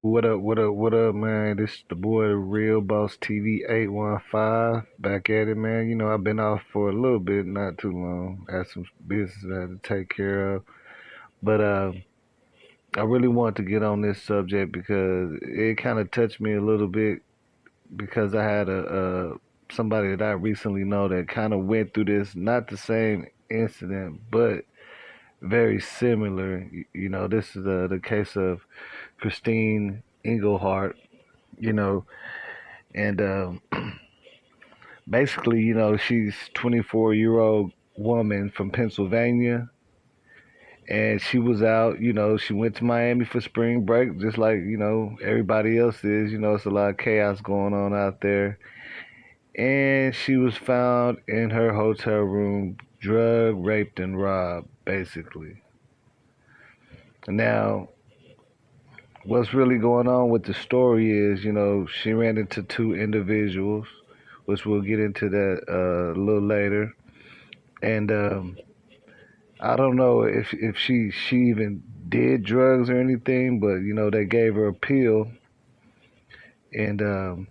What up, man? This is the boy, the Real Boss TV 815. Back at it, man. I've been off for a little bit, not too long. Had some business I had to take care of. But I really want to get on this subject because it kind of touched me a little bit because I had somebody that I recently know that kind of went through this, not the same incident, but very similar. This is the case of Christine Engelhardt. You know, and basically, she's 24-year-old woman from Pennsylvania, and she was out. She went to Miami for spring break, just like everybody else is. It's a lot of chaos going on out there, and she was found in her hotel room, drugged, raped, and robbed, basically. Now, what's really going on with the story is, she ran into two individuals, which we'll get into that a little later. And I don't know if she even did drugs or anything, but they gave her a pill, and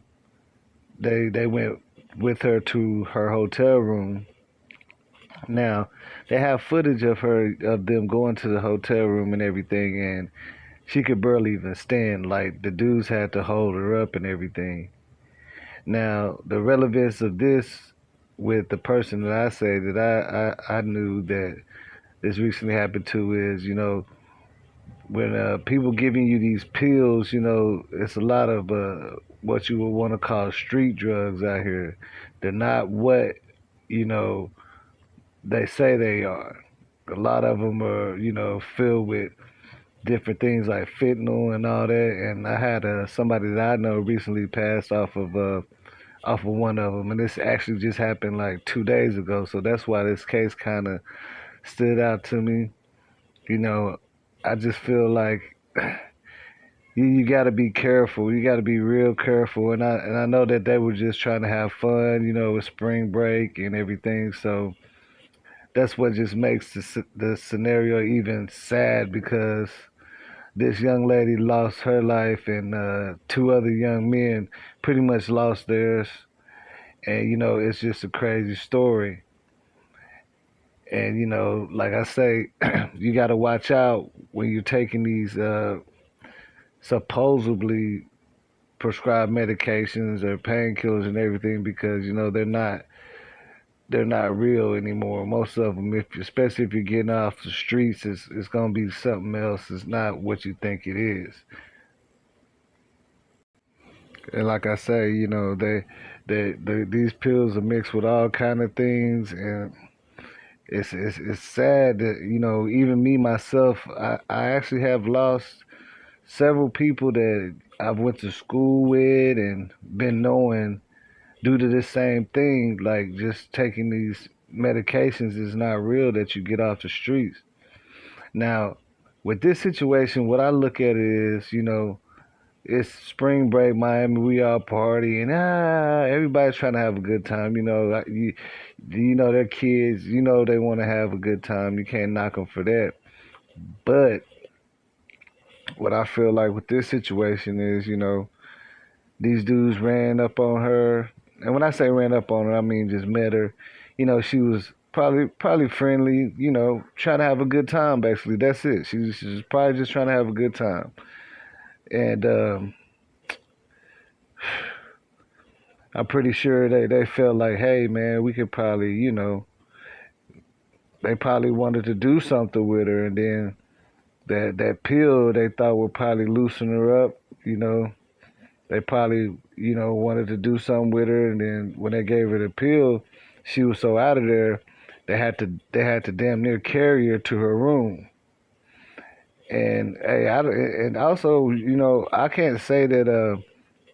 they went with her to her hotel room. Now they have footage of them going to the hotel room and everything, and she could barely even stand. Like the dudes had to hold her up and everything. Now the relevance of this with the person that I say that I knew that this recently happened to is, when people giving you these pills, it's a lot of what you would want to call street drugs out here. They're not what, you know, they say they are. A lot of them are, filled with different things like fentanyl and all that. And I had somebody that I know recently passed off of one of them, and this actually just happened like 2 days ago. So that's why this case kind of stood out to me. You know, I just feel like you got to be careful. You got to be real careful. And I know that they were just trying to have fun, with spring break and everything. So that's what just makes the scenario even sad because this young lady lost her life and two other young men pretty much lost theirs. And it's just a crazy story. And like I say, you got to watch out when you're taking these supposedly prescribed medications or painkillers and everything because they're not real anymore. Most of them, if especially if you're getting off the streets, it's gonna be something else. It's not what you think it is. And like I say, these pills are mixed with all kind of things, and it's sad that even me myself, I actually have lost several people that I've went to school with and been knowing due to this same thing, like just taking these medications is not real that you get off the streets. Now, with this situation, what I look at it is, it's spring break, Miami. We all party, and everybody's trying to have a good time. They're kids. They want to have a good time. You can't knock them for that. But what I feel like with this situation is, these dudes ran up on her, and when I say ran up on her, I mean just met her. She was probably friendly. Trying to have a good time. Basically, that's it. She was probably just trying to have a good time, and I'm pretty sure they felt like, hey man, we could probably, they probably wanted to do something with her, and then that pill they thought would probably loosen her up. They probably, wanted to do something with her, and then when they gave her the pill, she was so out of there, they had to damn near carry her to her room. And hey, and also, I can't say that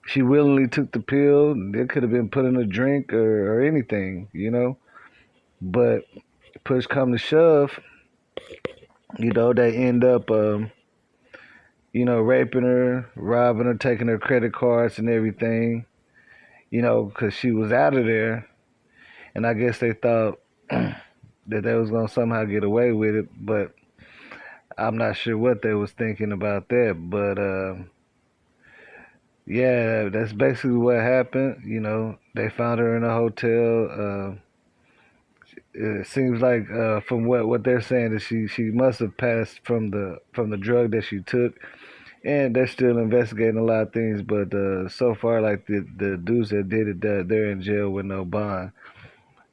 she willingly took the pill. It could have been put in a drink or anything. But push come to shove, they end up, raping her, robbing her, taking her credit cards and everything, because she was out of there. And I guess they thought that they was going to somehow get away with it. But I'm not sure what they was thinking about that. But Yeah, that's basically what happened. They found her in a hotel. It seems like from what they're saying that she must have passed from the drug that she took, and they're still investigating a lot of things. But so far, like the dudes that did it, they're in jail with no bond.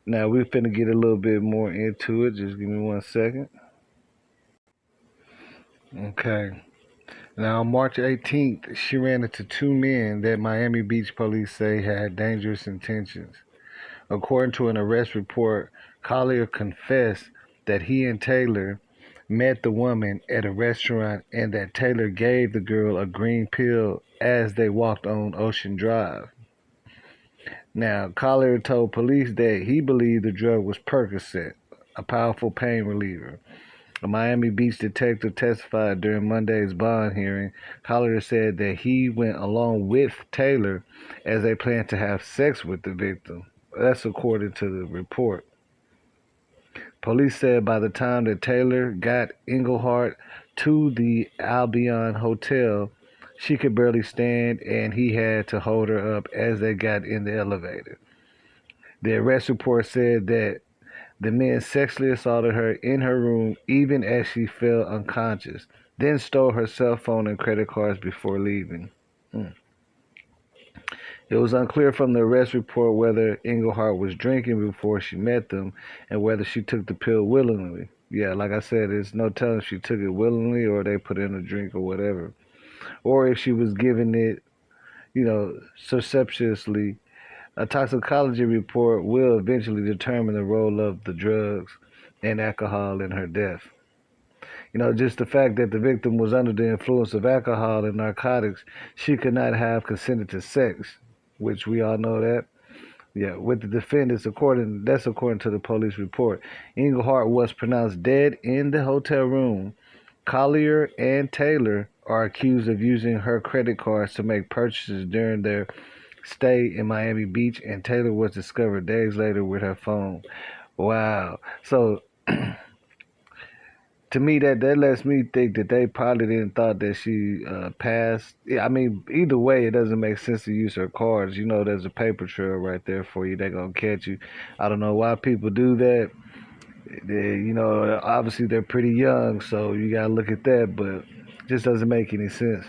Now we're finna get a little bit more into it. Just give me 1 second. Okay. Now, on March 18th, she ran into two men that Miami Beach police say had dangerous intentions. According to an arrest report, Collier confessed that he and Taylor met the woman at a restaurant and that Taylor gave the girl a green pill as they walked on Ocean Drive. Now, Collier told police that he believed the drug was Percocet, a powerful pain reliever. A Miami Beach detective testified during Monday's bond hearing. Collier said that he went along with Taylor as they planned to have sex with the victim. That's according to the report. Police said by the time that Taylor got Engelhardt to the Albion Hotel, she could barely stand and he had to hold her up as they got in the elevator. The arrest report said that the men sexually assaulted her in her room even as she fell unconscious, then stole her cell phone and credit cards before leaving. Mm. It was unclear from the arrest report whether Engelhardt was drinking before she met them and whether she took the pill willingly. Yeah, like I said, there's no telling if she took it willingly or they put in a drink or whatever. Or if she was given it, surreptitiously. A toxicology report will eventually determine the role of the drugs and alcohol in her death. Just the fact that the victim was under the influence of alcohol and narcotics, she could not have consented to sex, which we all know that. Yeah, with the defendants, according to the police report. Engelhardt was pronounced dead in the hotel room. Collier and Taylor are accused of using her credit cards to make purchases during their stay in Miami Beach, and Taylor was discovered days later with her phone. Wow. So to me, that lets me think that they probably didn't thought that she passed. Yeah, I mean, either way, it doesn't make sense to use her cards. There's a paper trail right there for you. They're gonna catch you. I don't know why people do that. Obviously they're pretty young, so you gotta look at that, but it just doesn't make any sense.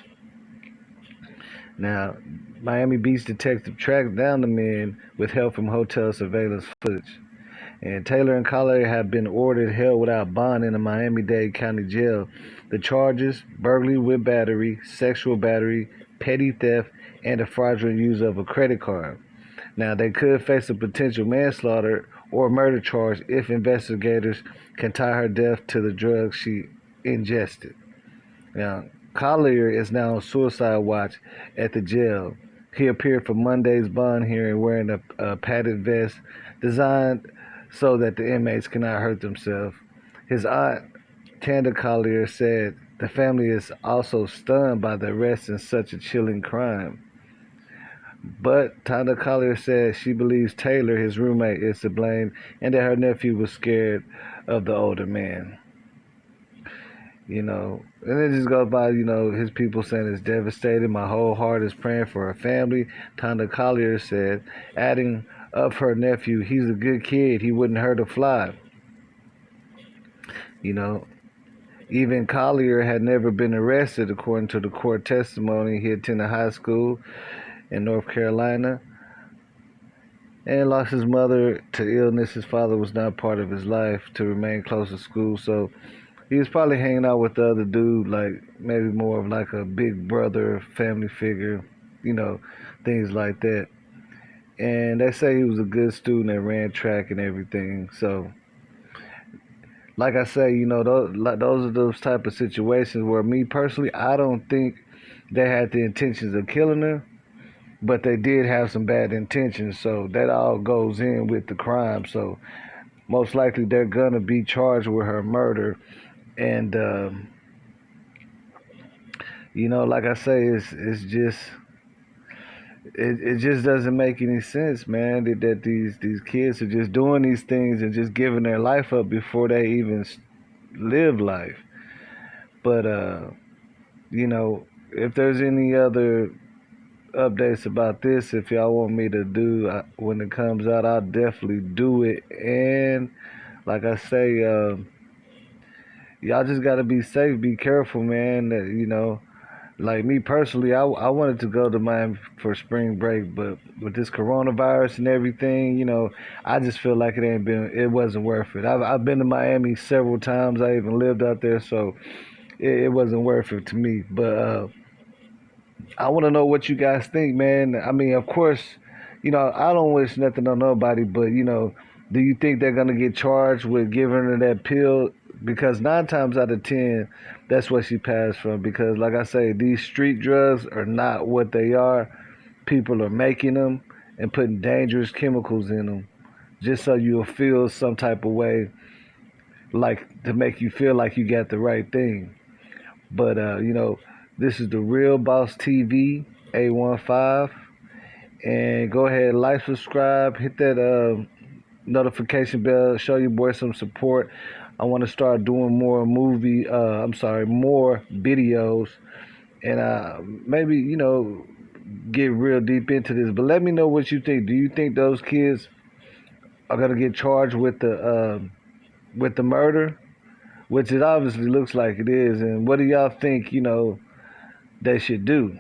Now, Miami Beach detective tracked down the men with help from hotel surveillance footage. And Taylor and Collier have been ordered held without bond in the Miami-Dade County Jail. The charges: burglary with battery, sexual battery, petty theft, and the fraudulent use of a credit card. Now, they could face a potential manslaughter or murder charge if investigators can tie her death to the drugs she ingested. Now, Collier is now on suicide watch at the jail. He appeared for Monday's bond hearing wearing a padded vest designed so that the inmates cannot hurt themselves. His aunt, Tanda Collier, said the family is also stunned by the arrest in such a chilling crime. But Tanda Collier said she believes Taylor, his roommate, is to blame and that her nephew was scared of the older man. And it just goes by, his people saying it's devastating. My whole heart is praying for her family. Tanda Collier said, adding of her nephew, he's a good kid. He wouldn't hurt a fly. You know, Even Collier had never been arrested, according to the court testimony. He attended high school in North Carolina and lost his mother to illness. His father was not part of his life to remain close to school, so he was probably hanging out with the other dude, like maybe more of like a big brother, family figure, things like that. And they say he was a good student and ran track and everything. So, like I say, those are those type of situations where me personally, I don't think they had the intentions of killing her, but they did have some bad intentions. So that all goes in with the crime. So most likely they're gonna be charged with her murder. And like I say, it's just it just doesn't make any sense, man. That these kids are just doing these things and just giving their life up before they even live life. But if there's any other updates about this. If y'all want me to do when it comes out, I'll definitely do it. And like I say, y'all just gotta be safe, be careful, man. Like me personally, I wanted to go to Miami for spring break, but with this coronavirus and everything, I just feel like it wasn't worth it. I've been to Miami several times. I even lived out there, so it wasn't worth it to me. But I want to know what you guys think, man. I mean, of course, I don't wish nothing on nobody, but do you think they're gonna get charged with giving her that pill? Because 9 times out of 10, that's what she passed from. Because, like I say, these street drugs are not what they are. People are making them and putting dangerous chemicals in them just so you'll feel some type of way, like to make you feel like you got the right thing. But this is the Real Boss TV A15, and go ahead, like, subscribe, hit that notification bell, show your boy some support. I want to start doing more more videos, and maybe get real deep into this. But let me know what you think. Do you think those kids are gonna get charged with the murder, which it obviously looks like it is? And what do y'all think? They should do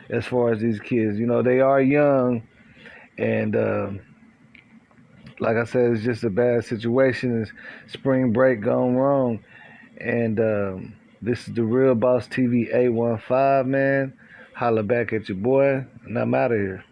as far as these kids. They are young, and like I said, it's just a bad situation. It's spring break gone wrong, and this is the Real Boss TV A15, man. Holla back at your boy, and I'm out of here.